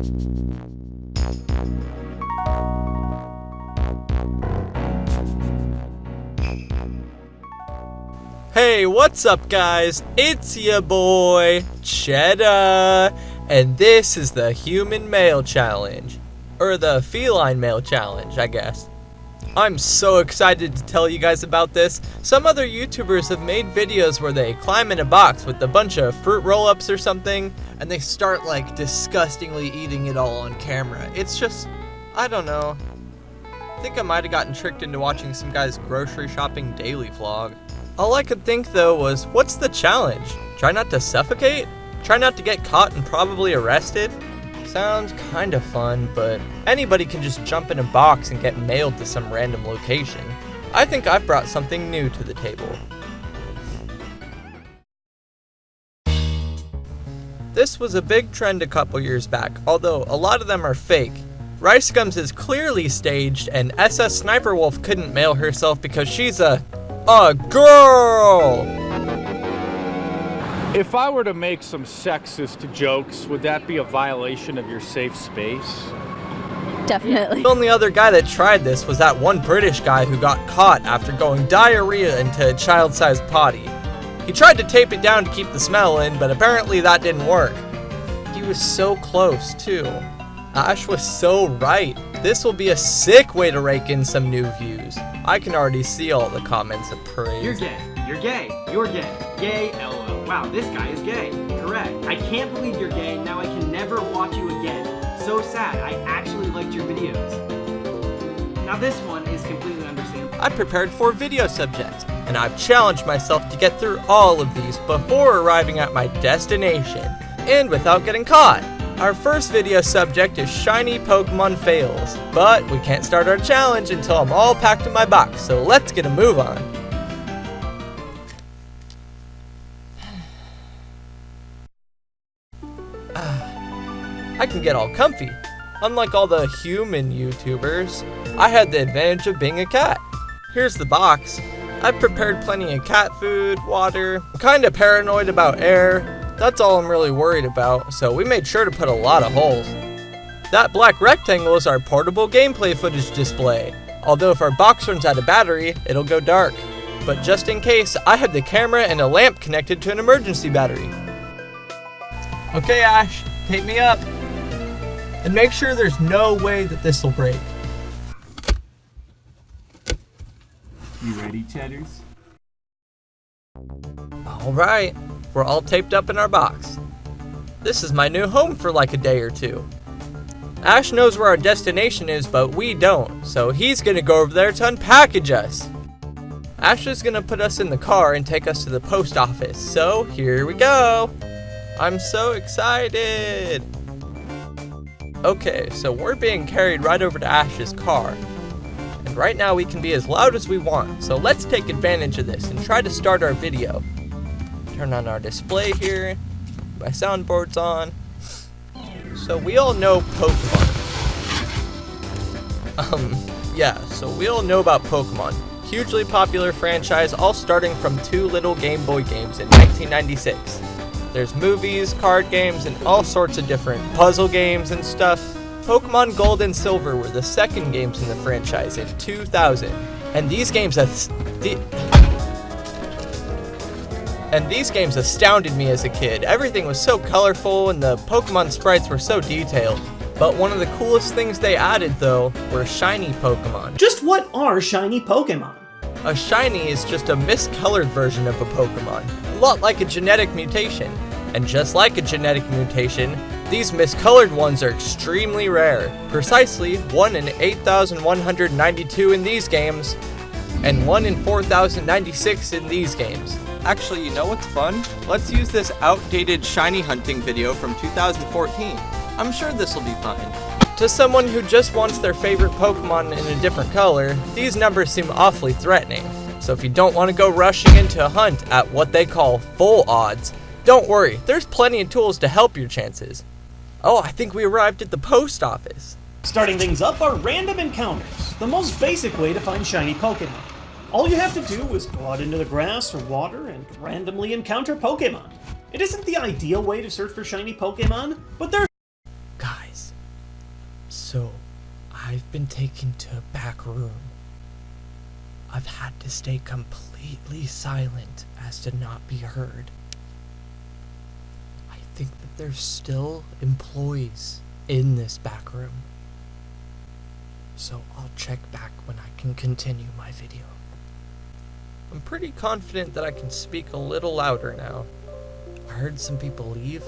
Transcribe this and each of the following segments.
Hey, what's up guys? It's ya boy, Cheddar, and this is the Human Male Challenge. Or the Feline Male Challenge, I guess. I'm so excited to tell you guys about this. Some other YouTubers have made videos where they climb in a box with a bunch of fruit roll-ups or something, and they start like disgustingly eating it all on camera. It's just, I don't know. I think I might have gotten tricked into watching some guy's grocery shopping daily vlog. All I could think though was, what's the challenge? Try not to suffocate? Try not to get caught and probably arrested? Sounds kinda fun, but anybody can just jump in a box and get mailed to some random location. I think I've brought something new to the table. This was a big trend a couple years back, although a lot of them are fake. Rice Gums is clearly staged, and SS Sniper Wolf couldn't mail herself because she's a girl! If I were to make some sexist jokes, would that be a violation of your safe space? Definitely. The only other guy that tried this was that one British guy who got caught after going diarrhea into a child-sized potty. He tried to tape it down to keep the smell in, but apparently that didn't work. He was so close, too. Ash was so right. This will be a sick way to rake in some new views. I can already see all the comments of praise. You're gay. You're gay. You're gay. Gay, LOL. Wow, this guy is gay. Correct. I can't believe you're gay. Now I can never watch you again. So sad. I actually liked your videos. Now this one is completely understandable. I prepared 4 video subjects, and I've challenged myself to get through all of these before arriving at my destination, and without getting caught. Our first video subject is shiny Pokemon fails, but we can't start our challenge until I'm all packed in my box, so let's get a move on. I can get all comfy. Unlike all the human YouTubers, I had the advantage of being a cat. Here's the box. I've prepared plenty of cat food, water. I'm kinda paranoid about air. That's all I'm really worried about, so we made sure to put a lot of holes. That black rectangle is our portable gameplay footage display. Although if our box runs out of battery, it'll go dark. But just in case, I have the camera and a lamp connected to an emergency battery. Okay Ash, tape me up. And make sure there's no way that this will break. You ready, Cheddars? Alright, we're all taped up in our box. This is my new home for like a day or two. Ash knows where our destination is, but we don't, so he's gonna go over there to unpackage us. Ash is gonna put us in the car and take us to the post office, so here we go. I'm so excited. Okay, so we're being carried right over to Ash's car. And right now we can be as loud as we want, so let's take advantage of this and try to start our video. Turn on our display here, my soundboard's on. So we all know Pokemon. So we all know about Pokemon. Hugely popular franchise, all starting from 2 little Game Boy games in 1996. There's movies, card games, and all sorts of different puzzle games and stuff. Pokemon Gold and Silver were the second games in the franchise in 2000, and these games astounded me as a kid. Everything was so colorful and the Pokemon sprites were so detailed. But one of the coolest things they added though were shiny Pokemon. Just what are shiny Pokemon? A shiny is just a miscolored version of a Pokemon, a lot like a genetic mutation. And just like a genetic mutation, these miscolored ones are extremely rare. Precisely 1 in 8,192 in these games, and 1 in 4,096 in these games. Actually, you know what's fun? Let's use this outdated shiny hunting video from 2014. I'm sure this will be fun. To someone who just wants their favorite Pokemon in a different color, these numbers seem awfully threatening. So if you don't want to go rushing into a hunt at what they call full odds, don't worry, there's plenty of tools to help your chances. Oh, I think we arrived at the post office. Starting things up are random encounters, the most basic way to find shiny Pokemon. All you have to do is go out into the grass or water and randomly encounter Pokemon. It isn't the ideal way to search for shiny Pokemon, but there. Guys, So, I've been taken to a back room. I've had to stay completely silent as to not be heard. I think that there's still employees in this back room. So I'll check back when I can continue my video. I'm pretty confident that I can speak a little louder now. I heard some people leave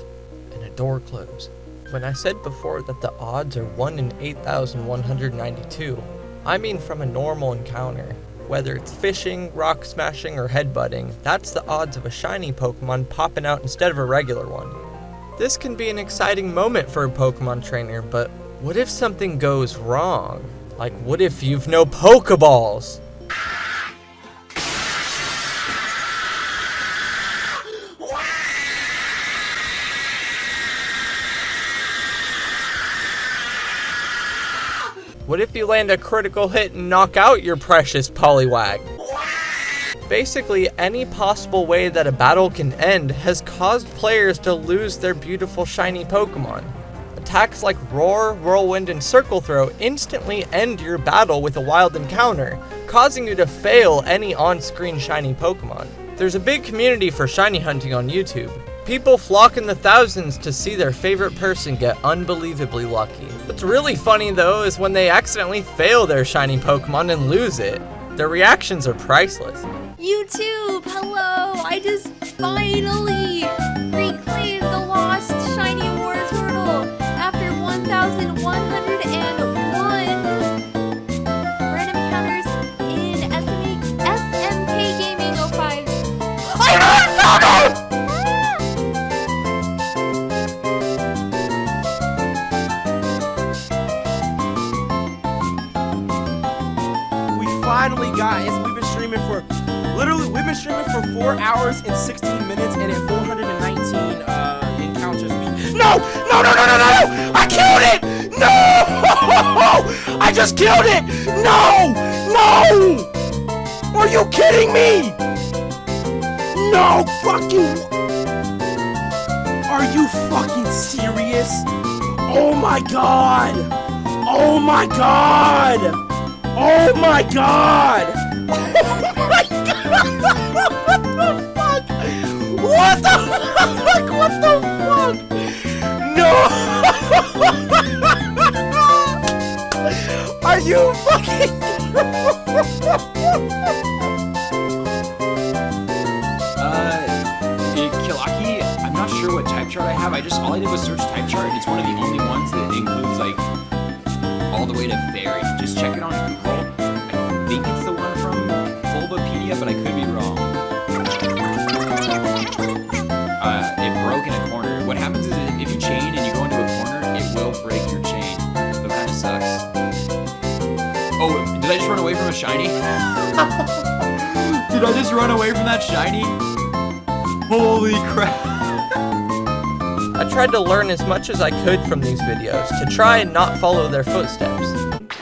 and a door close. When I said before that the odds are 1 in 8,192, I mean from a normal encounter. Whether it's fishing, rock smashing, or headbutting, that's the odds of a shiny Pokemon popping out instead of a regular one. This can be an exciting moment for a Pokemon trainer, but what if something goes wrong? Like, what if you've no Pokeballs? What if you land a critical hit and knock out your precious Poliwag? Basically, any possible way that a battle can end has caused players to lose their beautiful shiny Pokemon. Attacks like Roar, Whirlwind, and Circle Throw instantly end your battle with a wild encounter, causing you to fail any on-screen shiny Pokemon. There's a big community for shiny hunting on YouTube. People flock in the thousands to see their favorite person get unbelievably lucky. What's really funny though is when they accidentally fail their shiny Pokemon and lose it. Their reactions are priceless. YouTube, hello! I just finally reclaimed the lost shiny war turtle after 1,101 random encounters in SMK Gaming 05. I found it! Finally, guys, we've been streaming for 4 hours and 16 minutes and at 419 encounters. No! I killed it! No! I just killed it! No! Are you kidding me? No fucking... Are you fucking serious? Oh my god! Oh my god! Oh my god! Oh my god! What the fuck? What the fuck? No! Are you fucking... Kilaki, I'm not sure what type chart I have. All I did was search type chart, and it's one of the only ones that includes, like, all the way to fairy. Just check it on Google. I think it's the one from Bulbapedia, but I could be wrong. It broke in a corner. What happens is if you chain and you go into a corner, it will break your chain. So it kind of sucks. Oh, did I just run away from a shiny? Did I just run away from that shiny? Holy crap. I tried to learn as much as I could from these videos to try and not follow their footsteps.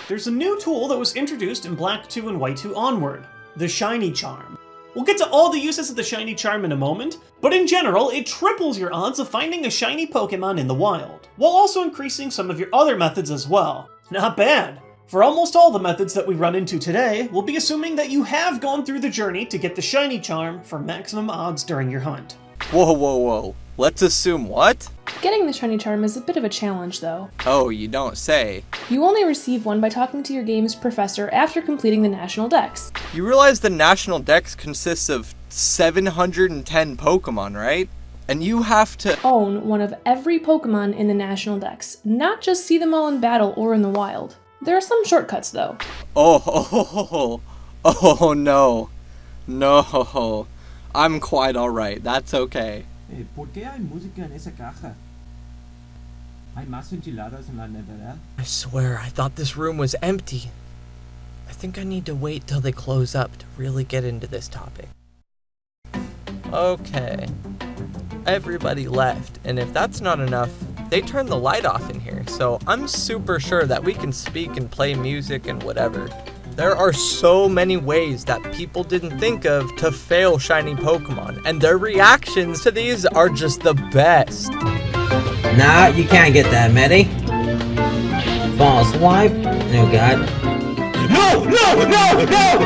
There's a new tool that was introduced in Black 2 and White 2 onward, the Shiny Charm. We'll get to all the uses of the Shiny Charm in a moment, but in general, it triples your odds of finding a shiny Pokemon in the wild, while also increasing some of your other methods as well. Not bad! For almost all the methods that we run into today, we'll be assuming that you have gone through the journey to get the Shiny Charm for maximum odds during your hunt. Whoa. Let's assume what? Getting the shiny charm is a bit of a challenge, though. Oh, you don't say. You only receive one by talking to your game's professor after completing the National Dex. You realize the National Dex consists of 710 Pokemon, right? And you have to Own one of every Pokemon in the National Dex, not just see them all in battle or in the wild. There are some shortcuts, though. Oh no. No. I'm quite alright, that's okay. ¿Por qué hay música en esa caja? ¿Hay más enchiladas en la nevera? I swear, I thought this room was empty. I think I need to wait till they close up to really get into this topic. Okay. Everybody left, and if that's not enough, they turned the light off in here, so I'm super sure that we can speak and play music and whatever. There are so many ways that people didn't think of to fail shiny Pokemon, and their reactions to these are just the best. Nah, you can't get that, Medi. false life. Oh god. No! No! No! No! No!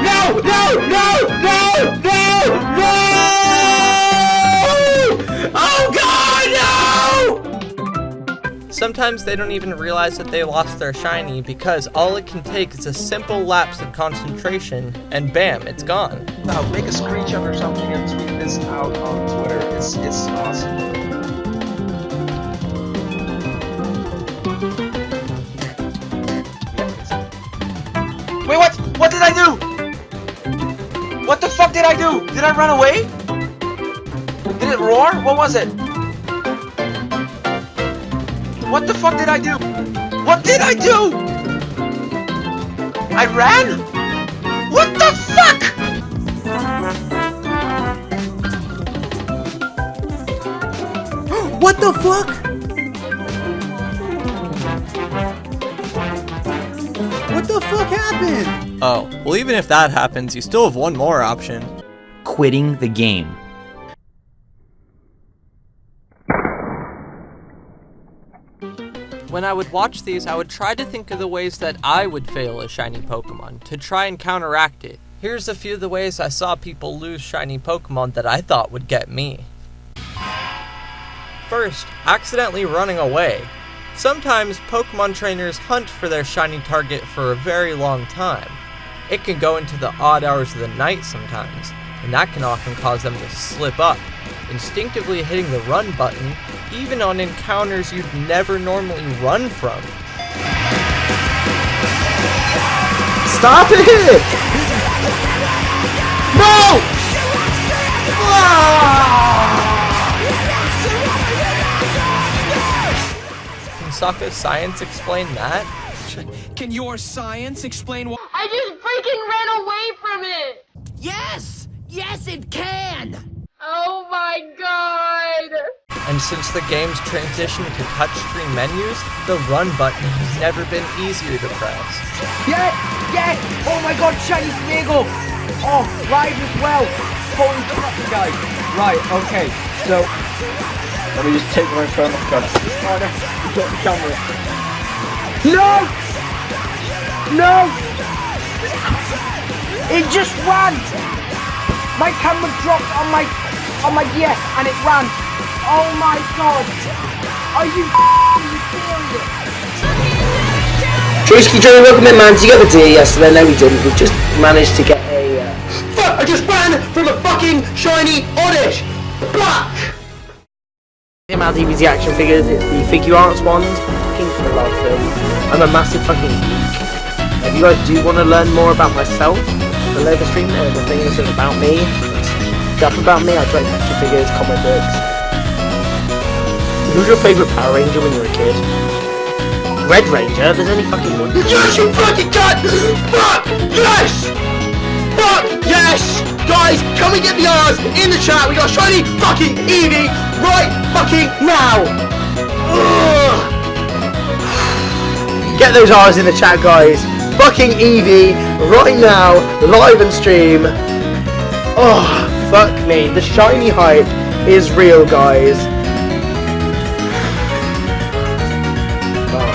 No! No! No! No! No! Oh god, no! Sometimes they don't even realize that they lost their shiny because all it can take is a simple lapse of concentration and bam, it's gone. Make a screenshot or something and tweet this out on Twitter. It's awesome. Wait, what? What did I do? What the fuck did I do? Did I run away? Did it roar? What was it? What the fuck did I do? What did I do? I ran? What the fuck? What the fuck? What the fuck happened? Oh, well even if that happens, you still have one more option. Quitting the game. When I would watch these, I would try to think of the ways that I would fail a shiny Pokemon, to try and counteract it. Here's a few of the ways I saw people lose shiny Pokemon that I thought would get me. First, accidentally running away. Sometimes Pokemon trainers hunt for their shiny target for a very long time. It can go into the odd hours of the night sometimes, and that can often cause them to slip up, instinctively hitting the run button, even on encounters you'd never normally run from. Stop it! No! Can Sokka's science explain that? Can your science explain why? I just freaking ran away from it! Yes! Yes, it can! Oh my god! And since the game's transition to touchscreen menus, the run button has never been easier to press. Yes! Yes! Oh my god, shiny Smeagol! Oh, live as well! Holy crap, guys! Right, okay, so... Let me just take my phone off, God. Oh no, you got the camera. No! No! It just ran! My camera dropped on my DS and it ran. Oh my god! Are you serious? Trisky Joey, welcome in, man. Did you get the deer yesterday? No, we didn't. We just managed to get a. Fuck! I just ran from a fucking shiny Oddish! Black! The amount of DBZ action figures, it's the figure arts ones. Fucking love them. I'm a massive fucking geek. If you guys do want to learn more about myself, below the stream, the thing is about me. Stuff about me, I collect action figures, comic books. Who's your favourite Power Ranger when you were a kid? Red Ranger? There's only fucking one. Yes, you fucking cunt! Fuck! Yes! Fuck! Yes! Guys, come and get the R's in the chat. We got shiny fucking Eevee right fucking now! Ugh. Get those R's in the chat, guys. Fucking Eevee right now, live and stream. Oh, fuck me. The shiny hype is real, guys. Oh,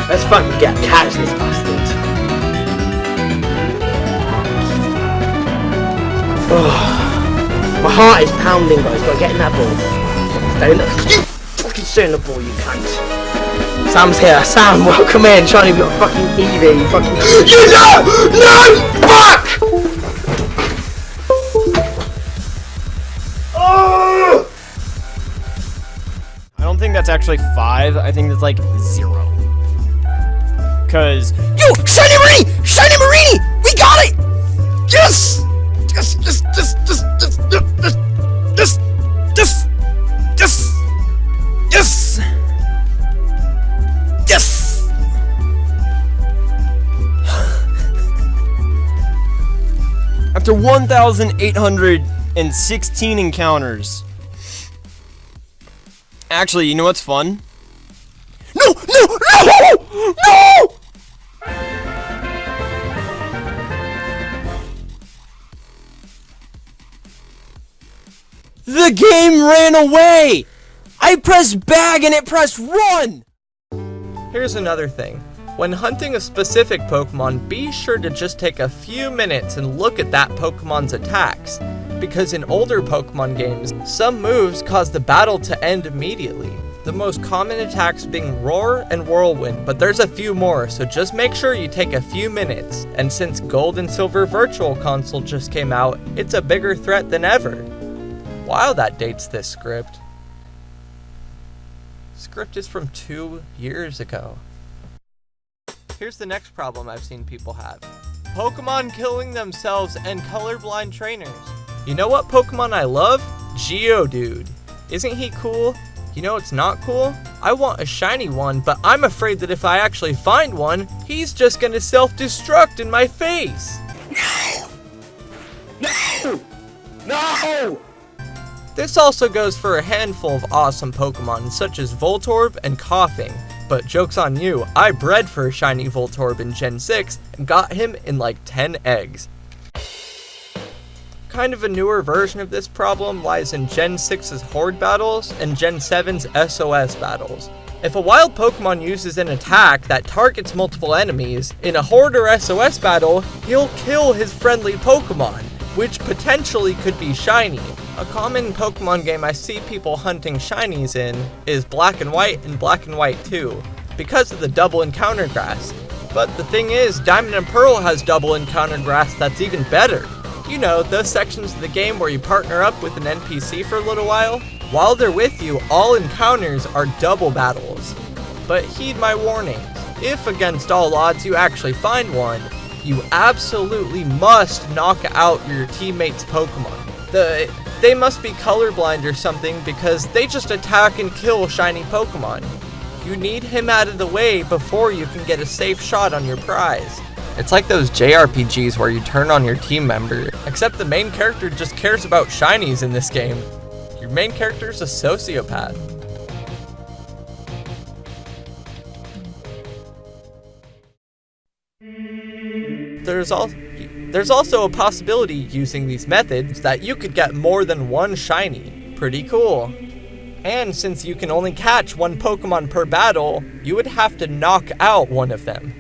let's fucking catch this bastard. Oh, my heart is pounding, guys. Gotta get in that ball. Stay in the... You fucking stay in the ball, you cunt. Sam's here. Sam, welcome in. Shiny, you've got fucking Eevee. You fucking... No! Fuck! Oh! I don't think that's actually 5. I think that's like 0. Cause... Yo! Shiny Marini! Shiny Marini! We got it! Yes! Yes! Yes! Yes! Yes! Yes! Yes! Yes! Yes! Yes! Yes! after 1,816 encounters. Actually, you know what's fun? No! No! No! No! The game ran away! I pressed bag and it pressed run! Here's another thing. When hunting a specific Pokemon, be sure to just take a few minutes and look at that Pokemon's attacks, because in older Pokemon games, some moves cause the battle to end immediately. The most common attacks being Roar and Whirlwind, but there's a few more, so just make sure you take a few minutes. And since Gold and Silver Virtual Console just came out, it's a bigger threat than ever. Wow, that dates this script. Script is from 2 years ago. Here's the next problem I've seen people have. Pokemon killing themselves and colorblind trainers. You know what Pokemon I love? Geodude. Isn't he cool? You know what's not cool? I want a shiny one, but I'm afraid that if I actually find one, he's just gonna self-destruct in my face. No! No! This also goes for a handful of awesome Pokemon such as Voltorb and Coughing. But joke's on you, I bred for a shiny Voltorb in Gen 6 and got him in like 10 eggs. Kind of a newer version of this problem lies in Gen 6's Horde battles and Gen 7's SOS battles. If a wild Pokemon uses an attack that targets multiple enemies, in a Horde or SOS battle, he'll kill his friendly Pokemon, which potentially could be shiny. A common Pokemon game I see people hunting shinies in is Black and White and Black and White 2, because of the double encounter grass. But the thing is, Diamond and Pearl has double encounter grass that's even better. You know, those sections of the game where you partner up with an NPC for a little while? While they're with you, all encounters are double battles. But heed my warnings. If against all odds you actually find one, you absolutely must knock out your teammate's Pokemon. They must be colorblind or something because they just attack and kill shiny Pokemon. You need him out of the way before you can get a safe shot on your prize. It's like those JRPGs where you turn on your team member, except the main character just cares about shinies in this game. Your main character's a sociopath. There's also a possibility using these methods that you could get more than one shiny. Pretty cool. And since you can only catch one Pokemon per battle, you would have to knock out one of them.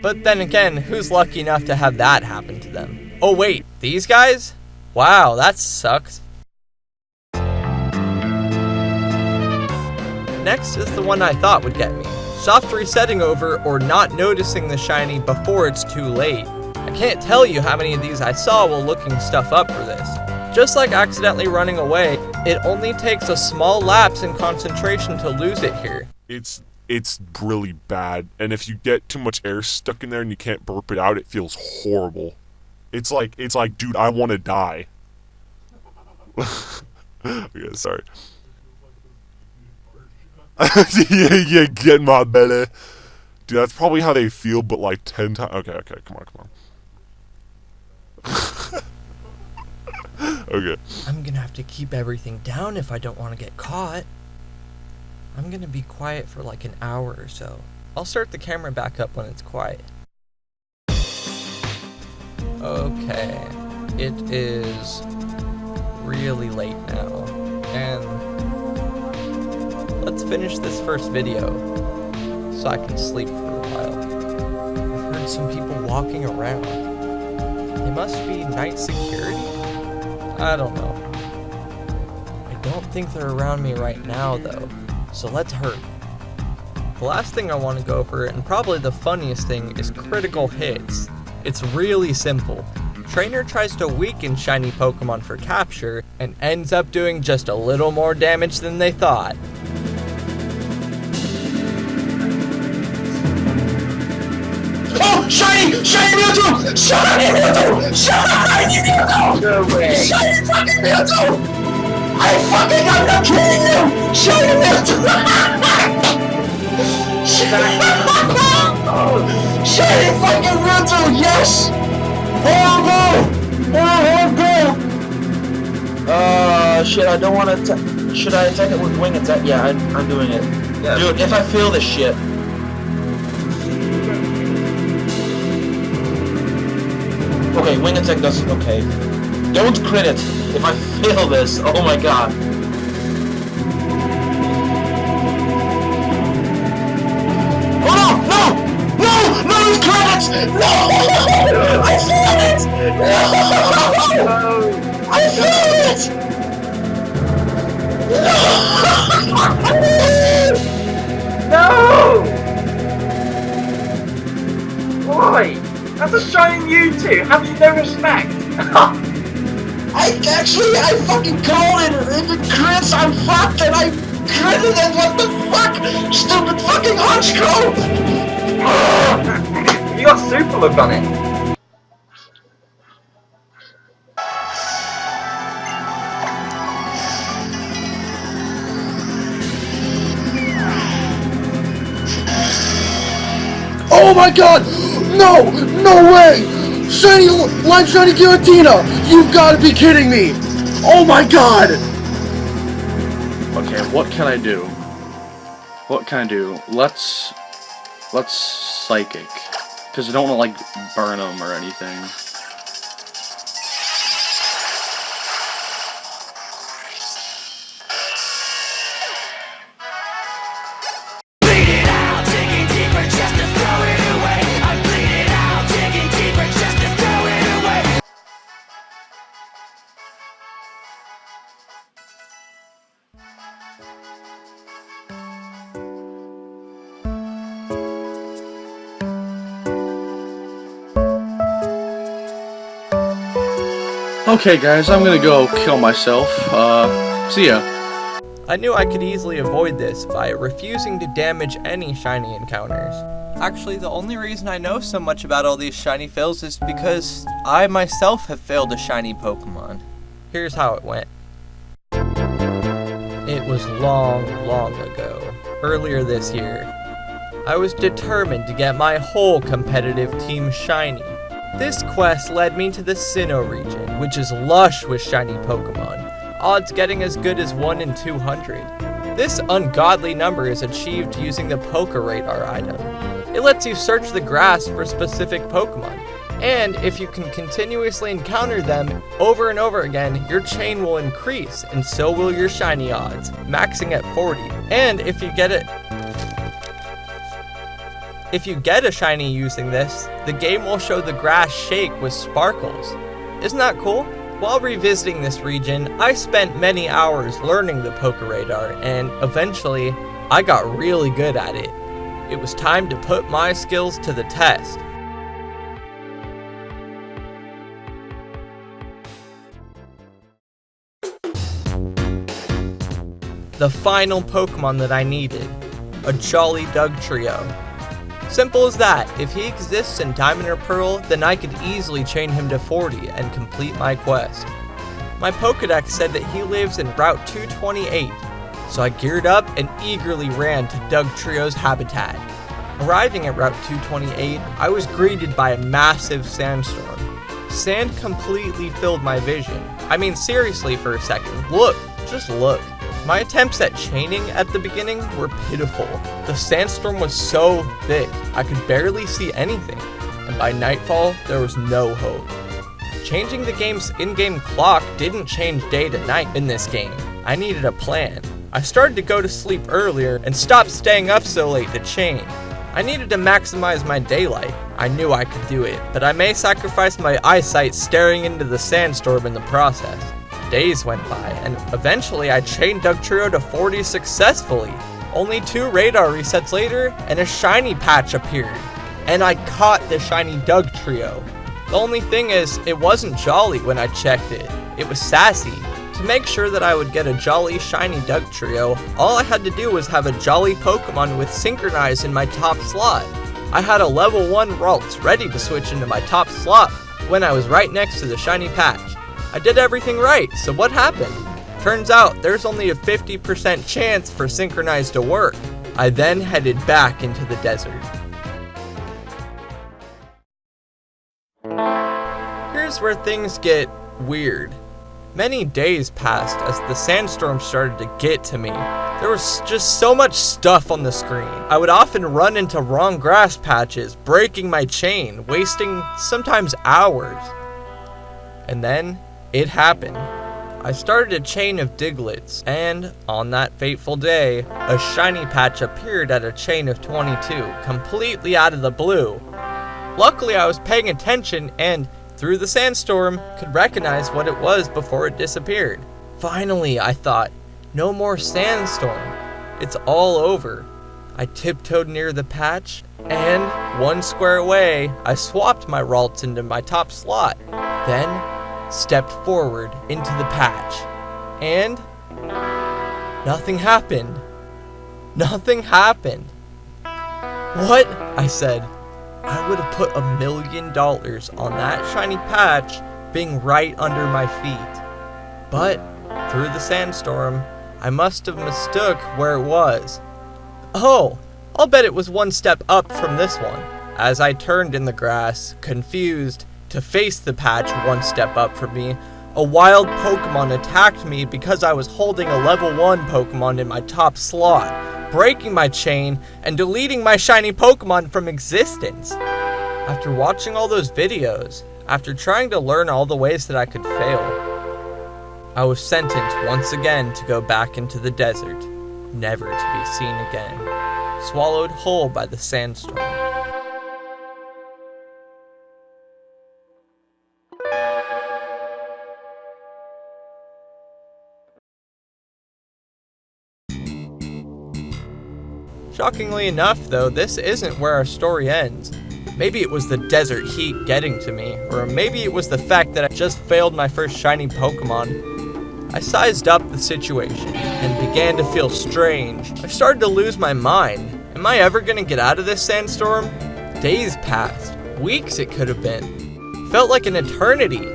But then again, who's lucky enough to have that happen to them? Oh wait, these guys? Wow, that sucks. Next is the one I thought would get me. Soft resetting over or not noticing the shiny before it's too late. I can't tell you how many of these I saw while looking stuff up for this. Just like accidentally running away, it only takes a small lapse in concentration to lose it here. It's really bad, and if you get too much air stuck in there and you can't burp it out, it feels horrible. It's like, dude, I want to die. Yeah, sorry. yeah, get my belly. Dude, that's probably how they feel, but like 10 times. Okay, come on. Okay. I'm gonna have to keep everything down if I don't want to get caught. I'm gonna be quiet for like an hour or so. I'll start the camera back up when it's quiet. Okay, it is really late now, and let's finish this first video so I can sleep for a while. I've heard some people walking around. They must be night security? I don't know. I don't think they're around me right now though. So let's hurry. The last thing I want to go over, and probably the funniest thing, is critical hits. It's really simple. Trainer tries to weaken shiny Pokemon for capture, and ends up doing just a little more damage than they thought. Oh, shiny! Shiny Mewtwo! Shiny Mewtwo! Shiny Mewtwo! No way! Shiny fucking Mewtwo! I'm not kidding you! Shiny Mewtwo! Shiny fucking Mewtwo! Yes! Horrible! Shit, I don't want to. Should I attack it with wing attack? Yeah, I'm doing it. Yeah. Dude, if I feel this shit. Okay, wing attack doesn't. Okay. Don't crit it. If I fail this, oh my god. No! I found it! No! I found it! No! Why? That's a shiny Mewtwo. Have you no respect? I fucking called it. If it crits, I'm fucked, and I critted it. What the fuck? Stupid fucking Honchcrow! You got super look on it. Oh my god! No! No way! Shiny Lime Shiny Giratina! You've got to be kidding me! Oh my god! Okay, what can I do? What can I do? Let's Psychic. Because I don't want to, like, burn them or anything. Okay guys, I'm gonna go kill myself. See ya. I knew I could easily avoid this by refusing to damage any shiny encounters. Actually, the only reason I know so much about all these shiny fails is because I myself have failed a shiny Pokemon. Here's how it went. It was long ago, earlier this year. I was determined to get my whole competitive team shiny. This quest led me to the Sinnoh region, which is lush with shiny Pokemon, odds getting as good as 1 in 200. This ungodly number is achieved using the Pokeradar item. It lets you search the grass for specific Pokemon, and if you can continuously encounter them over and over again, your chain will increase, and so will your shiny odds, maxing at 40. And if you get a shiny using this, the game will show the grass shake with sparkles. Isn't that cool? While revisiting this region, I spent many hours learning the Pokeradar, and eventually, I got really good at it. It was time to put my skills to the test. The final Pokemon that I needed, a Jolly Dugtrio. Simple as that. If he exists in Diamond or Pearl, then I could easily chain him to 40 and complete my quest. My Pokedex said that he lives in Route 228, so I geared up and eagerly ran to Dugtrio's habitat. Arriving at Route 228, I was greeted by a massive sandstorm. Sand completely filled my vision. I mean, seriously for a second, look, just look. My attempts at chaining at the beginning were pitiful. The sandstorm was so thick, I could barely see anything, and by nightfall, there was no hope. Changing the game's in-game clock didn't change day to night in this game. I needed a plan. I started to go to sleep earlier and stopped staying up so late to chain. I needed to maximize my daylight. I knew I could do it, but I may sacrifice my eyesight staring into the sandstorm in the process. Days went by, and eventually I chained Dugtrio to 40 successfully. Only 2 radar resets later, and a shiny patch appeared. And I caught the shiny Dugtrio. The only thing is, it wasn't Jolly when I checked it. It was Sassy. To make sure that I would get a Jolly shiny Dugtrio, all I had to do was have a Jolly Pokemon with Synchronize in my top slot. I had a level 1 Ralts ready to switch into my top slot when I was right next to the shiny patch. I did everything right, so what happened? Turns out there's only a 50% chance for Synchronize to work. I then headed back into the desert. Here's where things get weird. Many days passed as the sandstorm started to get to me. There was just so much stuff on the screen. I would often run into wrong grass patches, breaking my chain, wasting sometimes hours. And then it happened. I started a chain of Digletts, and on that fateful day, a shiny patch appeared at a chain of 22, completely out of the blue. Luckily, I was paying attention and, through the sandstorm, could recognize what it was before it disappeared. Finally, I thought, no more sandstorm. It's all over. I tiptoed near the patch, and 1 square away, I swapped my Ralts into my top slot. Then, stepped forward into the patch. And nothing happened. Nothing happened. What? I said. I would have put $1 million on that shiny patch being right under my feet. But, through the sandstorm, I must have mistook where it was. Oh, I'll bet it was 1 step up from this one. As I turned in the grass, confused, to face the patch 1 step up from me, a wild Pokemon attacked me because I was holding a level 1 Pokemon in my top slot, breaking my chain and deleting my shiny Pokemon from existence. After watching all those videos, after trying to learn all the ways that I could fail, I was sentenced once again to go back into the desert, never to be seen again, swallowed whole by the sandstorm. Shockingly enough, though, this isn't where our story ends. Maybe it was the desert heat getting to me, or maybe it was the fact that I just failed my first shiny Pokemon. I sized up the situation and began to feel strange. I started to lose my mind. Am I ever gonna get out of this sandstorm? Days passed, weeks it could have been. Felt like an eternity.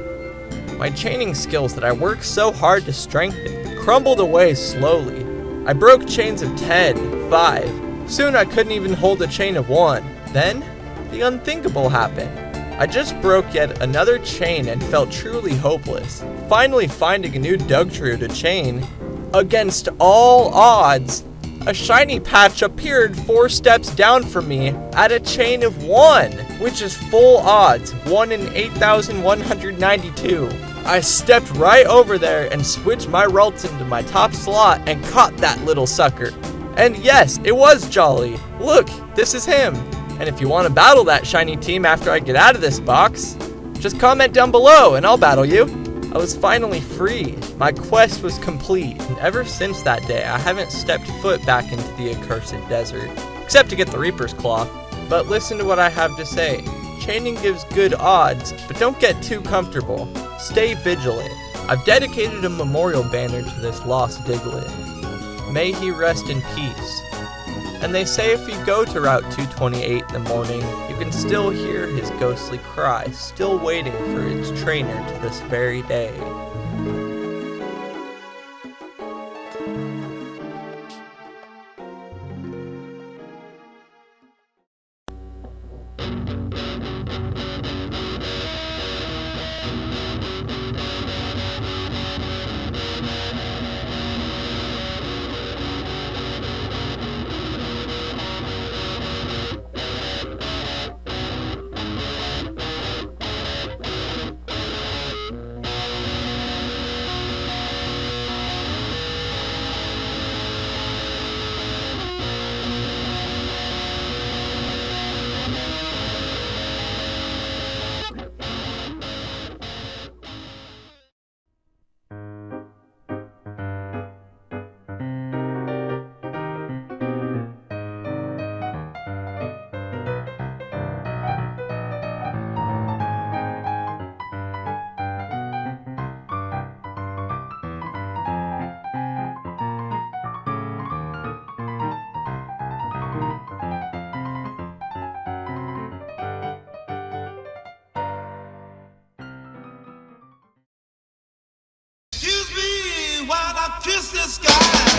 My chaining skills that I worked so hard to strengthen crumbled away slowly. I broke chains of 10, 5. Soon I couldn't even hold a chain of 1. Then, the unthinkable happened. I just broke yet another chain and felt truly hopeless. Finally finding a new Dugtrio to chain, against all odds, a shiny patch appeared 4 steps down from me at a chain of 1, which is full odds, 1 in 8,192. I stepped right over there and switched my Ralts into my top slot and caught that little sucker. And yes, it was Jolly. Look, this is him. And if you want to battle that shiny team after I get out of this box, just comment down below and I'll battle you. I was finally free. My quest was complete. And ever since that day, I haven't stepped foot back into the accursed desert, except to get the Reaper's Cloth. But listen to what I have to say. Chaining gives good odds, but don't get too comfortable. Stay vigilant. I've dedicated a memorial banner to this lost Diglett. May he rest in peace. And they say if you go to Route 228 in the morning, you can still hear his ghostly cry, still waiting for its trainer to this very day. Excuse me while I kiss the sky.